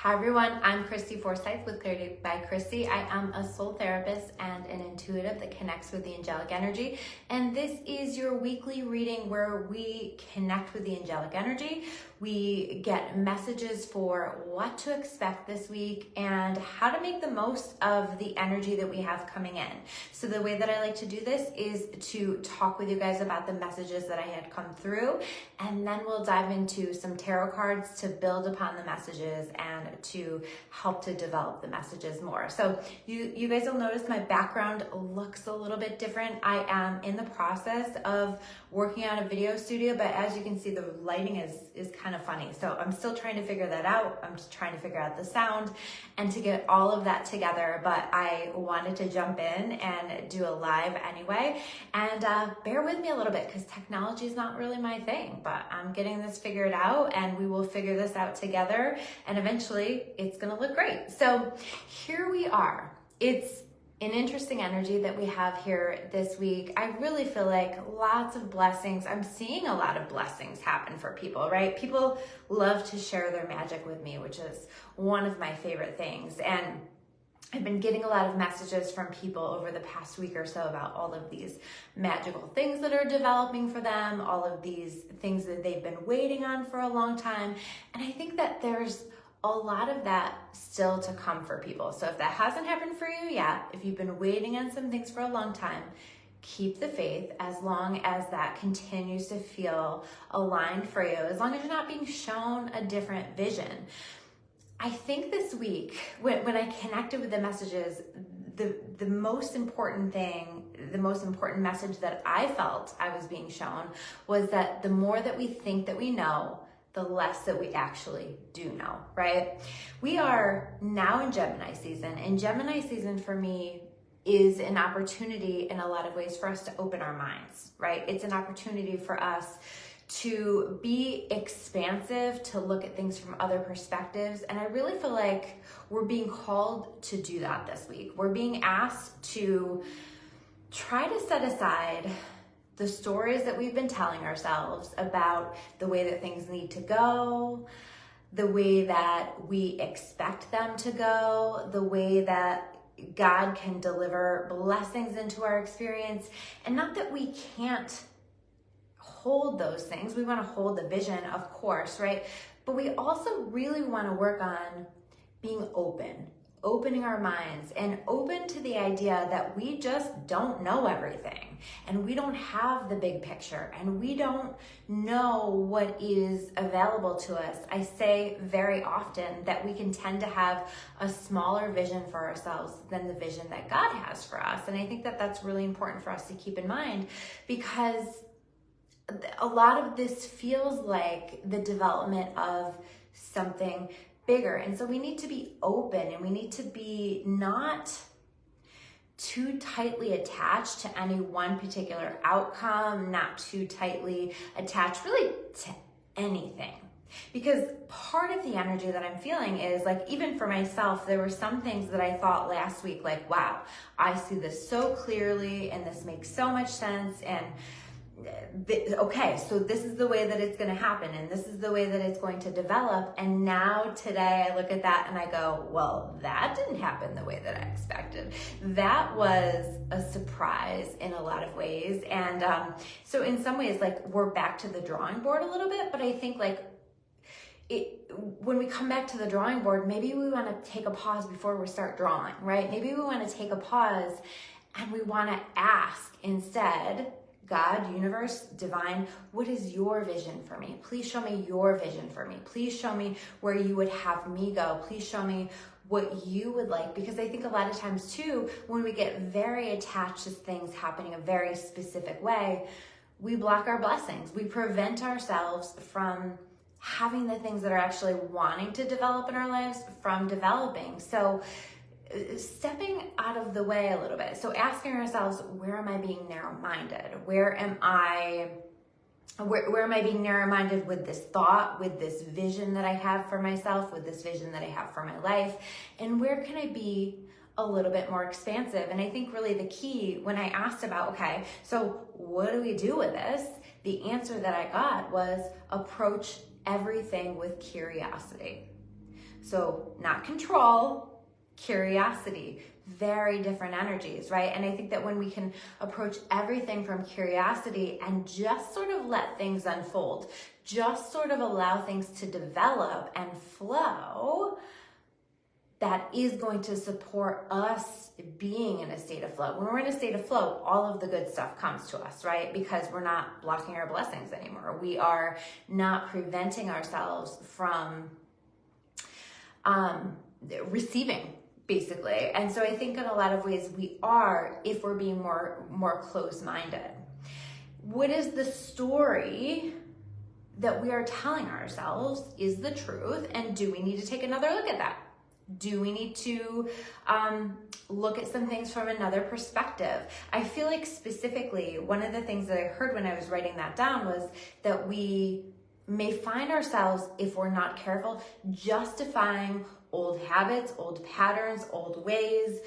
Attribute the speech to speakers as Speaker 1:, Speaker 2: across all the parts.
Speaker 1: Hi everyone, I'm Christy Forsyth with Clarity by Christy. I am a soul therapist and an intuitive that connects with the angelic energy. And this is your weekly reading where we connect with the angelic energy. We get messages for what to expect this week and how to make the most of the energy that we have coming in. So the way that I like to do this is to talk with you guys about the messages that I had come through, and then we'll dive into some tarot cards to build upon the messages and to help to develop the messages more. So you guys will notice my background looks a little bit different. I am in the process of working on a video studio, but as you can see, the lighting is kind of funny. So I'm still trying to figure that out. I'm just trying to figure out the sound and to get all of that together, but I wanted to jump in and do a live anyway. And bear with me a little bit because technology is not really my thing, but I'm getting this figured out and we will figure this out together and eventually it's gonna look great. So here we are. It's an interesting energy that we have here this week. I really feel like lots of blessings. I'm seeing a lot of blessings happen for people, right? People love to share their magic with me, which is one of my favorite things. And I've been getting a lot of messages from people over the past week or so about all of these magical things that are developing for them, all of these things that they've been waiting on for a long time. And I think that there's a lot of that still to come for people. So if that hasn't happened for you yet, if you've been waiting on some things for a long time, keep the faith as long as that continues to feel aligned for you, as long as you're not being shown a different vision. I think this week, when I connected with the messages, the most important thing, the most important message that I felt I was being shown was that the more that we think that we know, the less that we actually do know, right? We are now in Gemini season, and Gemini season for me is an opportunity in a lot of ways for us to open our minds, right? It's an opportunity for us to be expansive, to look at things from other perspectives. And I really feel like we're being called to do that this week. We're being asked to try to set aside the stories that we've been telling ourselves about the way that things need to go, the way that we expect them to go, the way that God can deliver blessings into our experience. And not that we can't hold those things. We want to hold the vision, of course, right? But we also really want to work on being open, opening our minds and open to the idea that we just don't know everything and we don't have the big picture and we don't know what is available to us. I say very often that we can tend to have a smaller vision for ourselves than the vision that God has for us. And I think that that's really important for us to keep in mind, because a lot of this feels like the development of something bigger. And so we need to be open and we need to be not too tightly attached to any one particular outcome, not too tightly attached really to anything. Because part of the energy that I'm feeling is like, even for myself, there were some things that I thought last week, like, wow, I see this so clearly and this makes so much sense. And okay, so this is the way that it's going to happen and this is the way that it's going to develop. And now today I look at that and I go, well, that didn't happen the way that I expected. That was a surprise in a lot of ways. And so in some ways, like, we're back to the drawing board a little bit, but I think like when we come back to the drawing board, maybe we want to take a pause before we start drawing, right? Maybe we want to take a pause and we want to ask instead, God, universe, divine, what is your vision for me? Please show me your vision for me. Please show me where you would have me go. Please show me what you would like. Because I think a lot of times too, when we get very attached to things happening a very specific way, we block our blessings. We prevent ourselves from having the things that are actually wanting to develop in our lives from developing. So stepping out of the way a little bit. So asking ourselves, where am I being narrow-minded? Where am I being narrow-minded with this thought, with this vision that I have for myself, with this vision that I have for my life? And where can I be a little bit more expansive? And I think really the key when I asked about, okay, so what do we do with this? The answer that I got was approach everything with curiosity. So not control, curiosity, very different energies, right? And I think that when we can approach everything from curiosity and just sort of let things unfold, just sort of allow things to develop and flow, that is going to support us being in a state of flow. When we're in a state of flow, all of the good stuff comes to us, right? Because we're not blocking our blessings anymore. We are not preventing ourselves from receiving, basically. And so I think in a lot of ways we are, if we're being more close-minded. What is the story that we are telling ourselves is the truth? And do we need to take another look at that? Do we need to look at some things from another perspective? I feel like specifically, one of the things that I heard when I was writing that down was that we may find ourselves, if we're not careful, justifying old habits, old patterns, old ways,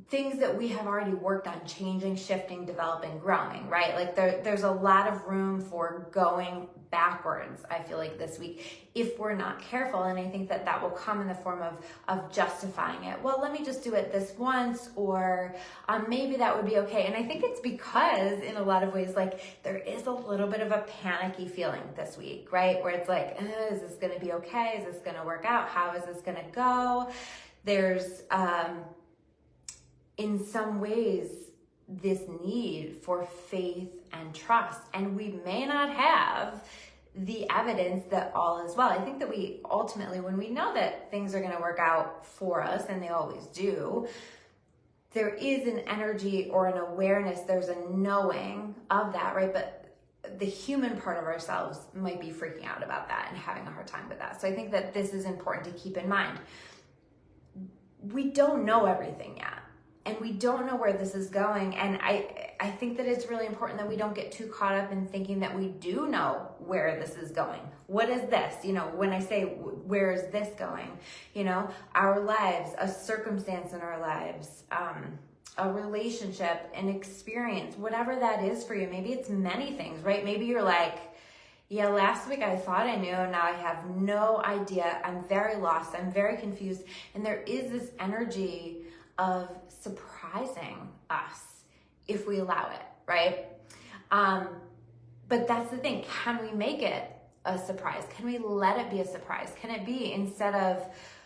Speaker 1: things that we have already worked on changing, shifting, developing, growing, right? Like there's a lot of room for going backwards, I feel like, this week, if we're not careful. And I think that that will come in the form of justifying it. Well, let me just do it this once, or maybe that would be okay. And I think it's because in a lot of ways, like, there is a little bit of a panicky feeling this week, right? Where it's like, is this going to be okay? Is this going to work out? How is this going to go? There's, in some ways, this need for faith and trust, and we may not have the evidence that all is well. I think that we ultimately, when we know that things are going to work out for us, and they always do, there is an energy or an awareness, there's a knowing of that, right? But the human part of ourselves might be freaking out about that and having a hard time with that. So I think that this is important to keep in mind. We don't know everything yet. And we don't know where this is going. And I think that it's really important that we don't get too caught up in thinking that we do know where this is going. What is this? You know, when I say, where is this going? You know, our lives, a circumstance in our lives, a relationship, an experience, whatever that is for you. Maybe it's many things, right? Maybe you're like, yeah, last week I thought I knew, now I have no idea. I'm very lost. I'm very confused. And there is this energy of surprising us if we allow it, right? But that's the thing. Can we make it a surprise? Can we let it be a surprise? Can it be, instead of,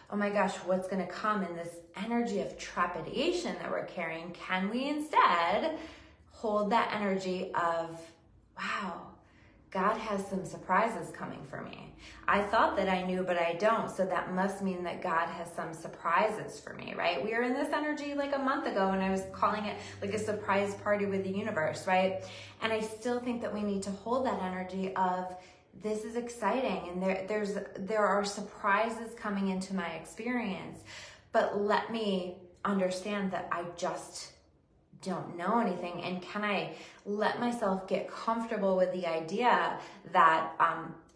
Speaker 1: oh my gosh, what's going to come in this energy of trepidation that we're carrying, can we instead hold that energy of, wow, God has some surprises coming for me. I thought that I knew, but I don't. So that must mean that God has some surprises for me, right? We were in this energy like a month ago, and I was calling it like a surprise party with the universe, right? And I still think that we need to hold that energy of, this is exciting, and there are surprises coming into my experience, but let me understand that I just don't know anything. And can I let myself get comfortable with the idea that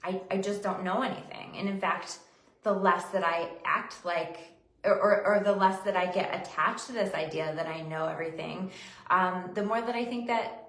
Speaker 1: I just don't know anything? And in fact, the less that I act like, or the less that I get attached to this idea that I know everything, the more that I think that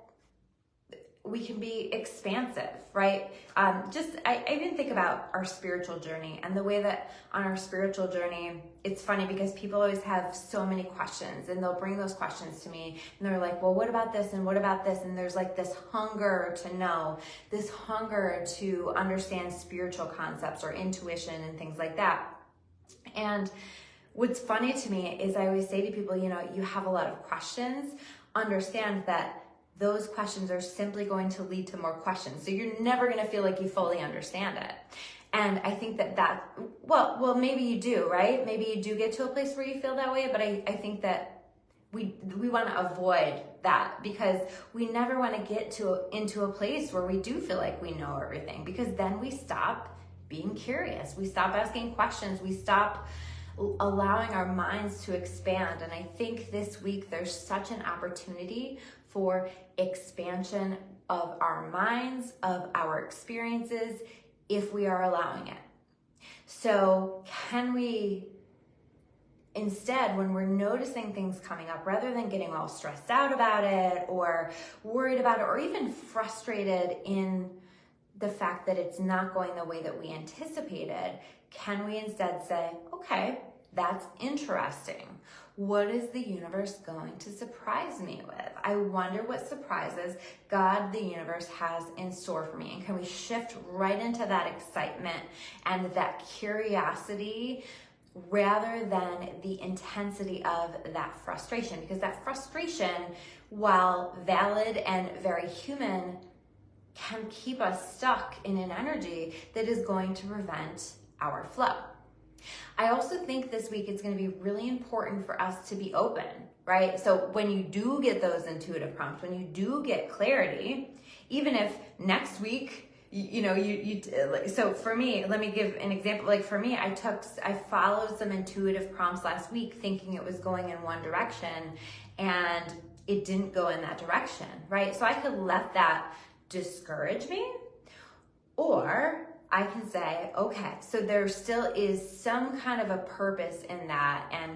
Speaker 1: we can be expansive, right? I even think about our spiritual journey, and the way that on our spiritual journey, it's funny because people always have so many questions, and they'll bring those questions to me, and they're like, well, what about this? And what about this? And there's like this hunger to know, this hunger to understand spiritual concepts or intuition and things like that. And what's funny to me is I always say to people, you know, you have a lot of questions, understand that those questions are simply going to lead to more questions. So you're never going to feel like you fully understand it. And I think well, maybe you do, right? Maybe you do get to a place where you feel that way, but I think that we want to avoid that, because we never want to get into a place where we do feel like we know everything, because then we stop being curious. We stop asking questions. We stop allowing our minds to expand. And I think this week there's such an opportunity for expansion of our minds, of our experiences, if we are allowing it. So can we, instead, when we're noticing things coming up, rather than getting all stressed out about it or worried about it or even frustrated in the fact that it's not going the way that we anticipated, can we instead say, okay, that's interesting. What is the universe going to surprise me with? I wonder what surprises God, the universe, has in store for me. And can we shift right into that excitement and that curiosity rather than the intensity of that frustration? Because that frustration, while valid and very human, can keep us stuck in an energy that is going to prevent our flow. I also think this week it's going to be really important for us to be open, right? So when you do get those intuitive prompts, when you do get clarity, even if next week, so for me, let me give an example. Like for me, I followed some intuitive prompts last week thinking it was going in one direction, and it didn't go in that direction, right? So I could let that discourage me, or I can say, okay, so there still is some kind of a purpose in that, and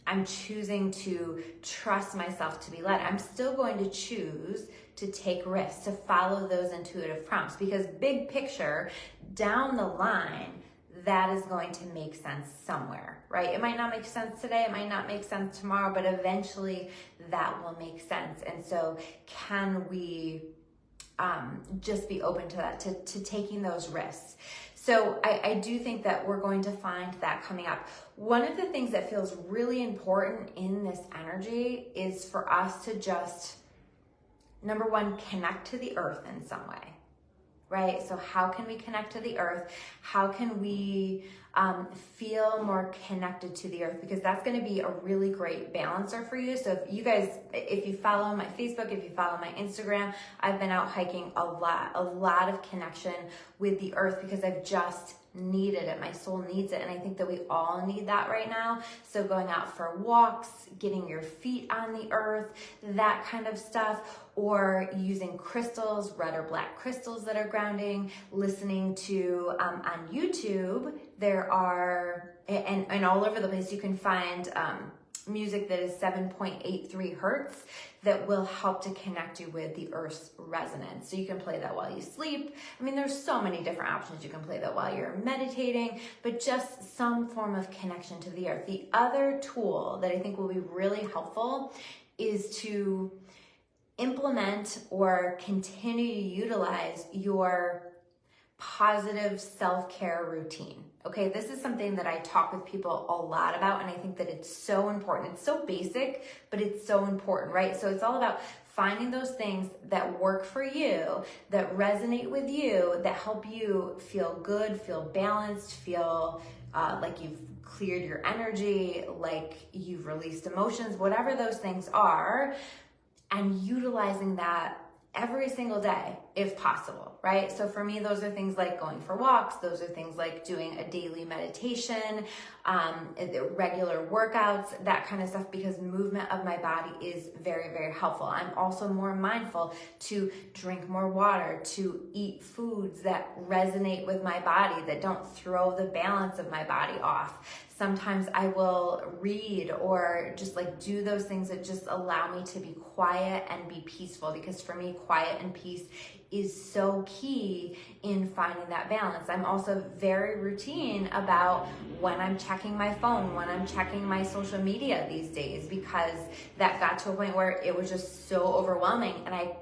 Speaker 1: I'm choosing to trust myself to be led. I'm still going to choose to take risks, to follow those intuitive prompts, because big picture, down the line, that is going to make sense somewhere, right? It might not make sense today, it might not make sense tomorrow, but eventually that will make sense. And so can we just be open to that, to taking those risks? So I do think that we're going to find that coming up. One of the things that feels really important in this energy is for us to just, number one, connect to the earth in some way, right? So how can we connect to the earth? How can we feel more connected to the earth? Because that's going to be a really great balancer for you. So if you follow my Facebook, if you follow my Instagram, I've been out hiking a lot of connection with the earth, because I've just needed it. My soul needs it. And I think that we all need that right now. So going out for walks, getting your feet on the earth, that kind of stuff, or using crystals, red or black crystals that are grounding, listening to, on YouTube, there are, and all over the place, you can find, music that is 7.83 hertz that will help to connect you with the earth's resonance. So you can play that while you sleep. I mean, there's so many different options. You can play that while you're meditating, but just some form of connection to the earth. The other tool that I think will be really helpful is to implement or continue to utilize your positive self-care routine. Okay, this is something that I talk with people a lot about, and I think that it's so important. It's so basic, but it's so important, right? So it's all about finding those things that work for you, that resonate with you, that help you feel good, feel balanced, feel like you've cleared your energy, like you've released emotions, whatever those things are, and utilizing that every single day if possible, right? So for me, those are things like going for walks. Those are things like doing a daily meditation, regular workouts, that kind of stuff, because movement of my body is very, very helpful. I'm also more mindful to drink more water, to eat foods that resonate with my body, that don't throw the balance of my body off. Sometimes I will read or just like do those things that just allow me to be quiet and be peaceful, because for me, quiet and peace is so key in finding that balance. I'm also very routine about when I'm checking my phone, when I'm checking my social media these days, because that got to a point where it was just so overwhelming, and I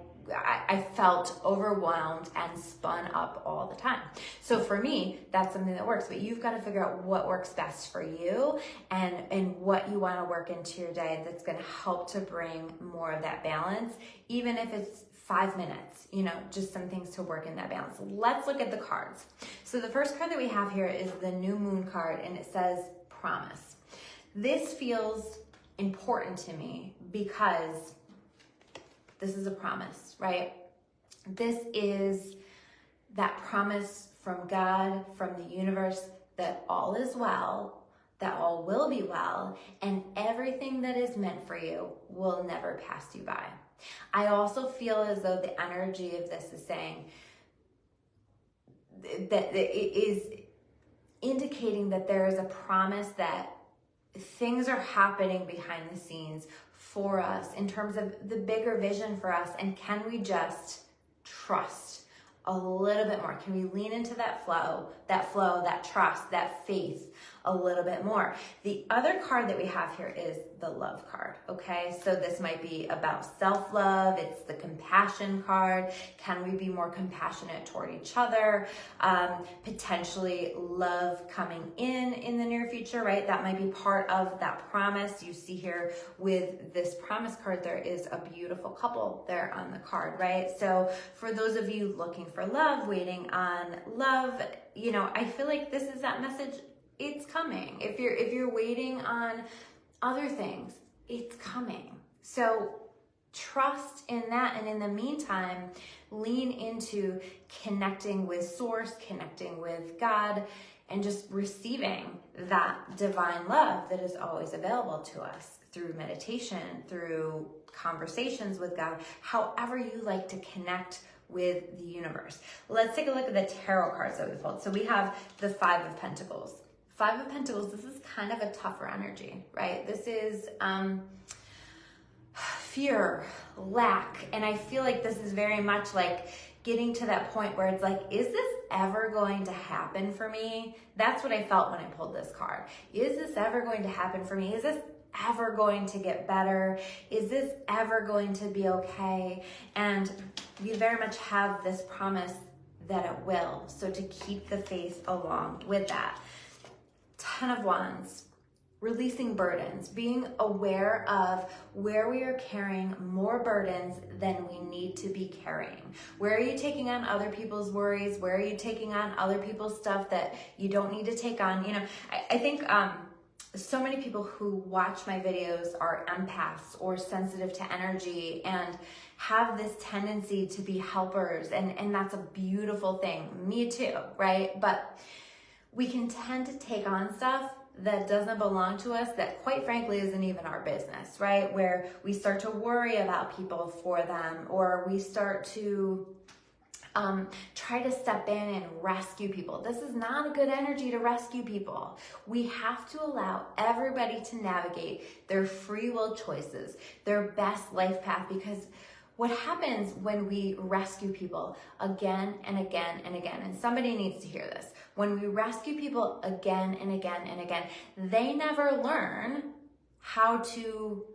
Speaker 1: felt overwhelmed and spun up all the time. So for me, that's something that works, but you've got to figure out what works best for you and what you want to work into your day that's going to help to bring more of that balance, even if it's 5 minutes, just some things to work in that balance. Let's look at the cards. So the first card that we have here is the new moon card, and it says promise. This feels important to me because this is a promise, right? This is that promise from God, from the universe, that all is well, that all will be well, and everything that is meant for you will never pass you by. I also feel as though the energy of this is saying that it is indicating that there is a promise that things are happening behind the scenes for us in terms of the bigger vision for us, and can we just trust a little bit more? Can we lean into that flow, that trust, that faith a little bit more? The other card that we have here is the love card, okay? So this might be about self-love. It's the compassion card. Can we be more compassionate toward each other? Potentially love coming in the near future, right? That might be part of that promise. You see here with this promise card, there is a beautiful couple there on the card, right? So for those of you looking for love, waiting on love, you know, I feel like this is that message. It's coming. If you're waiting on other things, it's coming. So trust in that, and in the meantime, lean into connecting with Source, connecting with God, and just receiving that divine love that is always available to us through meditation, through conversations with God, however you like to connect with the universe. Let's take a look at the tarot cards that we pulled. So we have the Five of Pentacles. Five of Pentacles, this is kind of a tougher energy, right? This is fear, lack, and I feel like this is very much like getting to that point where it's like, is this ever going to happen for me? That's what I felt when I pulled this card. Is this ever going to happen for me? Is this ever going to get better? Is this ever going to be okay? And we very much have this promise that it will. So to keep the faith along with that. Ten of Wands, releasing burdens, being aware of where we are carrying more burdens than we need to be carrying. Where are you taking on other people's worries? Where are you taking on other people's stuff that you don't need to take on? You know, I think so many people who watch my videos are empaths or sensitive to energy and have this tendency to be helpers, and that's a beautiful thing. Me too, right? But we can tend to take on stuff that doesn't belong to us, that quite frankly isn't even our business, right? Where we start to worry about people for them, or we start to try to step in and rescue people. This is not a good energy to rescue people. We have to allow everybody to navigate their free will choices, their best life path, because what happens when we rescue people again and again and again, and somebody needs to hear this, when we rescue people again and again and again, they never learn how to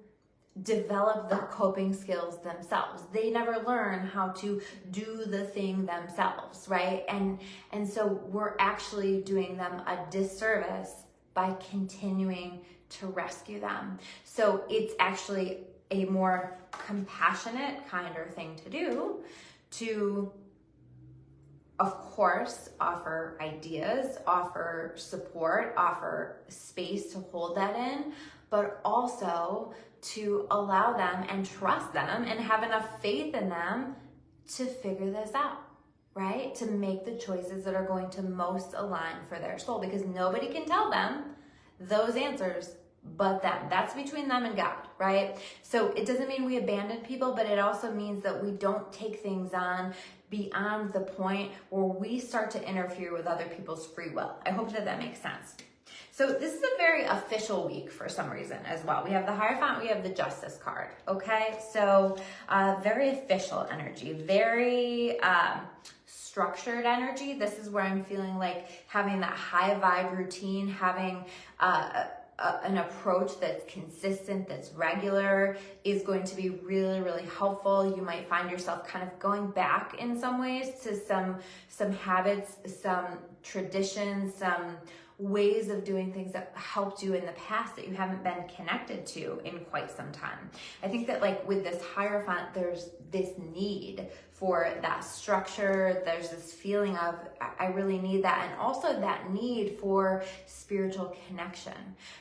Speaker 1: develop the coping skills themselves. They never learn how to do the thing themselves, right? And so we're actually doing them a disservice by continuing to rescue them. So it's actually a more compassionate, kinder thing to do, to, of course, offer ideas, offer support, offer space to hold that in, but also to allow them and trust them and have enough faith in them to figure this out, right? To make the choices that are going to most align for their soul, because nobody can tell them those answers but them. That's between them and God, right? So it doesn't mean we abandon people, but it also means that we don't take things on beyond the point where we start to interfere with other people's free will. I hope that makes sense. So this is a very official week for some reason as well. We have the Hierophant, we have the Justice card, okay? So very official energy, very structured energy. This is where I'm feeling like having that high vibe routine, having an approach that's consistent, that's regular, is going to be really, really helpful. You might find yourself kind of going back in some ways to some habits, some traditions, some ways of doing things that helped you in the past that you haven't been connected to in quite some time. I think that like with this Hierophant, there's this need for that structure. There's this feeling of, I really need that. And also that need for spiritual connection,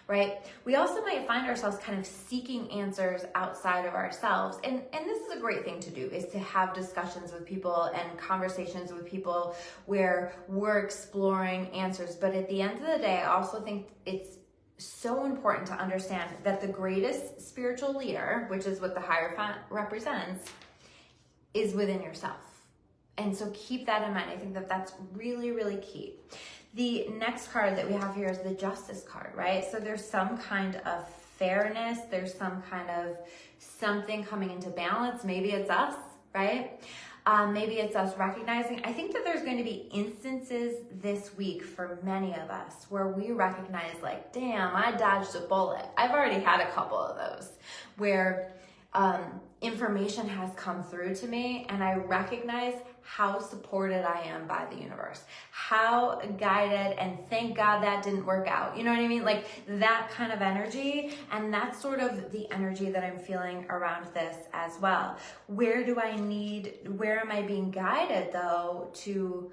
Speaker 1: right? We also might find ourselves kind of seeking answers outside of ourselves. And this is a great thing to do, is to have discussions with people and conversations with people where we're exploring answers. But at the end of the day, I also think it's so important to understand that the greatest spiritual leader, which is what the Hierophant represents, is within yourself. And so keep that in mind. I think that that's really, really key. The next card that we have here is the Justice card, right? So there's some kind of fairness. There's some kind of something coming into balance. Maybe it's us, right? Maybe it's us recognizing. I think that there's going to be instances this week for many of us where we recognize like, damn, I dodged a bullet. I've already had a couple of those where information has come through to me and I recognize how supported I am by the universe, how guided, and thank God that didn't work out. You know what I mean? Like that kind of energy. And that's sort of the energy that I'm feeling around this as well. Where am I being guided though to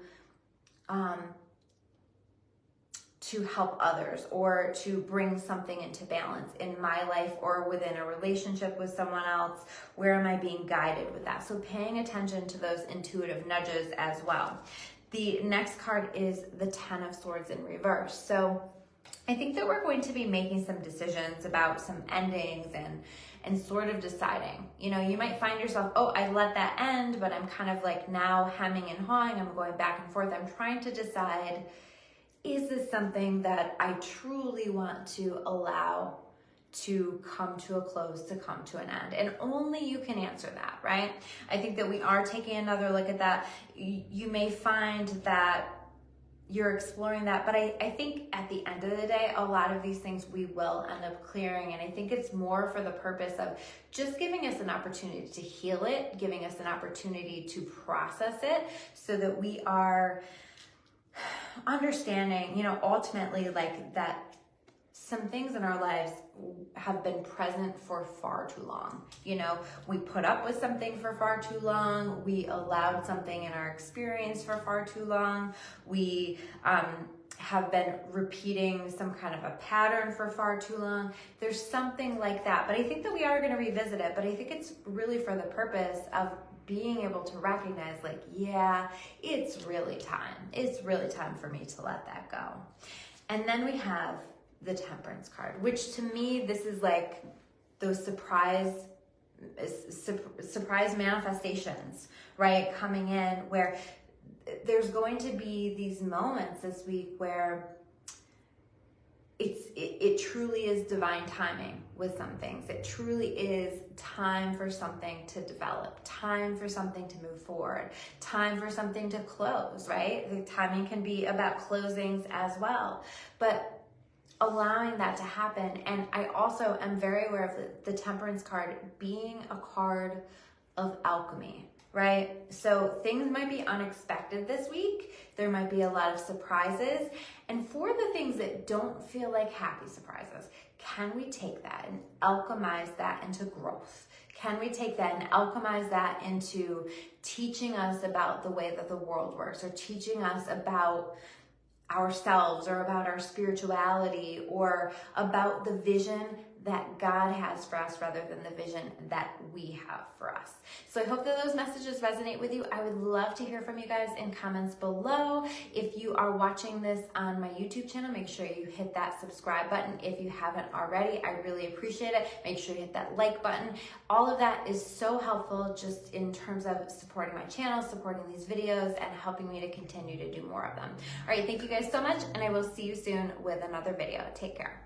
Speaker 1: help others or to bring something into balance in my life or within a relationship with someone else? Where am I being guided with that? So paying attention to those intuitive nudges as well. The next card is the 10 of Swords in reverse. So I think that we're going to be making some decisions about some endings and sort of deciding. You know, you might find yourself, oh, I let that end, but I'm kind of like now hemming and hawing. I'm going back and forth. I'm trying to decide, is this something that I truly want to allow to come to a close, to come to an end? And only you can answer that, right? I think that we are taking another look at that. You may find that you're exploring that, but I think at the end of the day, a lot of these things we will end up clearing. And I think it's more for the purpose of just giving us an opportunity to heal it, giving us an opportunity to process it so that we are understanding, you know, ultimately like that some things in our lives have been present for far too long. You know, we put up with something for far too long. We allowed something in our experience for far too long. We have been repeating some kind of a pattern for far too long. There's something like that. But I think that we are going to revisit it. But I think it's really for the purpose of being able to recognize like, yeah, it's really time. It's really time for me to let that go. And then we have the Temperance card, which to me, this is like those surprise manifestations, right? Coming in where there's going to be these moments this week where it truly is divine timing with some things. It truly is time for something to develop, time for something to move forward, time for something to close, right? The timing can be about closings as well, but allowing that to happen. And I also am very aware of the Temperance card being a card of alchemy, right? So things might be unexpected this week. There might be a lot of surprises. And for the things that don't feel like happy surprises, can we take that and alchemize that into growth? Can we take that and alchemize that into teaching us about the way that the world works, or teaching us about ourselves, or about our spirituality, or about the vision that God has for us rather than the vision that we have for us? So I hope that those messages resonate with you. I would love to hear from you guys in comments below. If you are watching this on my YouTube channel, make sure you hit that subscribe button. If you haven't already, I really appreciate it. Make sure you hit that like button. All of that is so helpful just in terms of supporting my channel, supporting these videos, and helping me to continue to do more of them. All right, thank you guys so much, and I will see you soon with another video. Take care.